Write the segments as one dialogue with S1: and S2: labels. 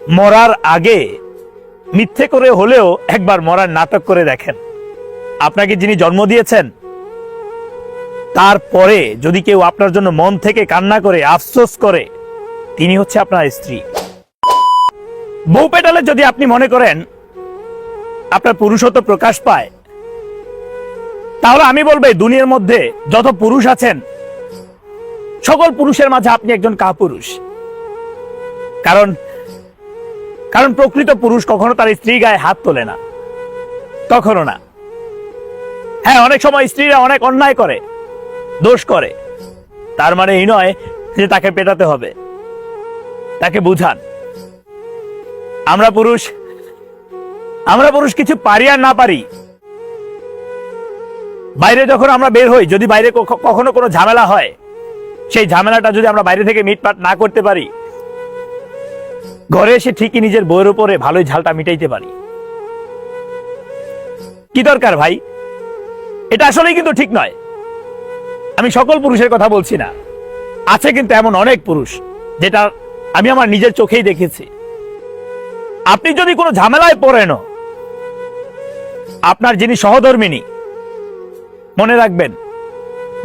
S1: মরার আগে মিথ্যে করে হলেও একবার মরার নাটক করে দেখেন। আপনাকে যিনি জন্ম দিয়েছেন, তারপরে যদি কেউ আপনার জন্য মন থেকে কান্না করে আফসোস করে, তিনি হচ্ছে আপনার স্ত্রী। বউ পেটালে যদি আপনি মনে করেন আপনার পুরুষত্ব প্রকাশ পায়, তাহলে আমি বলবো এই দুনিয়ার মধ্যে যত পুরুষ আছেন, সকল পুরুষের মাঝে আপনি একজন কাপুরুষ। কারণ কারণ প্রকৃত পুরুষ কখনো তার স্ত্রী গায়ে হাত তোলে না, কখনো না। হ্যাঁ, অনেক সময় স্ত্রীরা অনেক অন্যায় করে, দোষ করে, তার মানে এই নয় যে তাকে পেটাতে হবে। তাকে বুঝান আমরা পুরুষ কিছু পারি আর না পারি, বাইরে যখন আমরা বের হই, যদি বাইরে কখনো কোনো ঝামেলা হয়, সেই ঝামেলাটা যদি আমরা বাইরে থেকে মিটমাট না করতে পারি, ঘরে এসে ঠিকই নিজের বউয়ের উপরে ভালোই ঝালটা মিটাইতে পারি। কি দরকার ভাই? এটা আসলেই কিন্তু ঠিক নয়। আমি সকল পুরুষের কথা বলছি না, আছে কিন্তু এমন অনেক পুরুষ, যেটা আমি আমার নিজের চোখেই দেখেছি। আপনি যদি কোনো ঝামেলায় পড়েন, আপনার যিনি সহধর্মিনী, মনে রাখবেন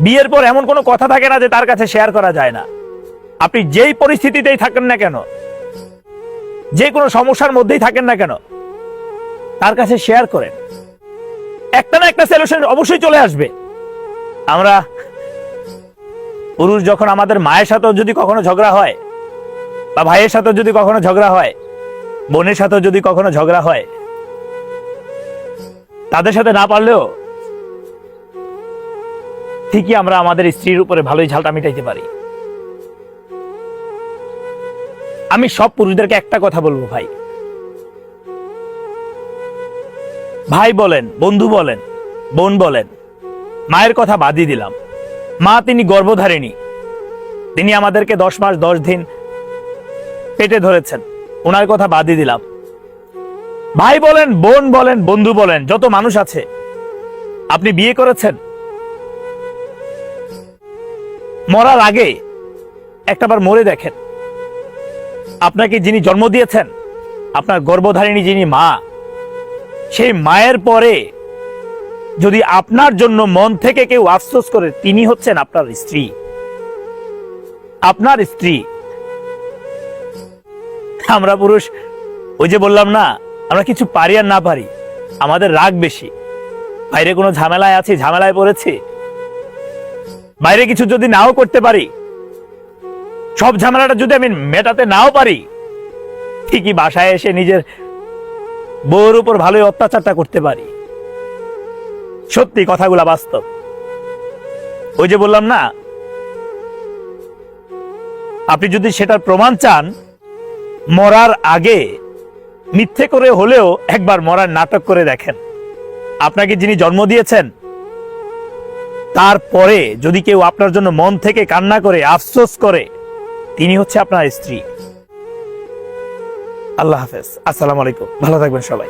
S1: বিয়ের পর এমন কোনো কথা থাকে না যে তার কাছে শেয়ার করা যায় না। আপনি যেই পরিস্থিতিতেই থাকেন না কেন, যে কোনো সমস্যার মধ্যেই থাকেন না কেন, তার কাছে শেয়ার করেন। একটা না একটা সলিউশন অবশ্যই চলে আসবে। আমরা পুরুষ যখন আমাদের মায়ের সাথেও যদি কখনো ঝগড়া হয়, বা ভাইয়ের সাথেও যদি কখনো ঝগড়া হয়, বোনের সাথেও যদি কখনো ঝগড়া হয়, তাদের সাথে না পারলেও ঠিকই আমরা আমাদের স্ত্রীর উপরে ভালোই ঝালটা মিটাইতে পারি। আমি সব পুরুষদেরকে একটা কথা বলবো, ভাই বলেন, বন্ধু বলেন, বোন বলেন, মায়ের কথা বাদই দিলাম। মা তিনি গর্ভধারিণী, তিনি আমাদেরকে 10 মাস 10 দিন পেটে ধরেছেন, ওনার কথা বাদই দিলাম। ভাই বলেন, বোন বলেন, বন্ধু বলেন, যত মানুষ আছে, আপনি বিয়ে করেছেন, মরার আগে একটাবার মরে দেখেন। আপনাকে যিনি জন্ম দিয়েছেন, আপনার গর্ভধারিণী যিনি মা, সেই মায়ের পরে যদি আপনার জন্য মন থেকে কেউ আফসোস করে, তিনি হচ্ছেন আপনার স্ত্রী। আপনার স্ত্রী। আমরা পুরুষ, ওই যে বললাম না, আমরা কিছু পারি আর না পারি, আমাদের রাগ বেশি। বাইরে কোনো ঝামেলায় আছি, ঝামেলায় পড়েছি, বাইরে কিছু যদি নাও করতে পারি, সব ঝামেলাটা যদি আমি মেটাতে নাও পারি, ঠিকই বাসায় এসে নিজের বউর উপর ভালোই অত্যাচারটা করতে পারি। সত্যি কথাগুলা বাস্তব। ওই যে বললাম না, আপনি যদি সেটার প্রমাণ চান, মরার আগে মিথ্যে করে হলেও একবার মরার নাটক করে দেখেন। আপনাকে যিনি জন্ম দিয়েছেন, তারপরে যদি কেউ আপনার জন্য মন থেকে কান্না করে আফসোস করে, তিনি হচ্ছে আপনার স্ত্রী। আল্লাহ হাফেজ। আসসালামু আলাইকুম। ভালো থাকবেন সবাই।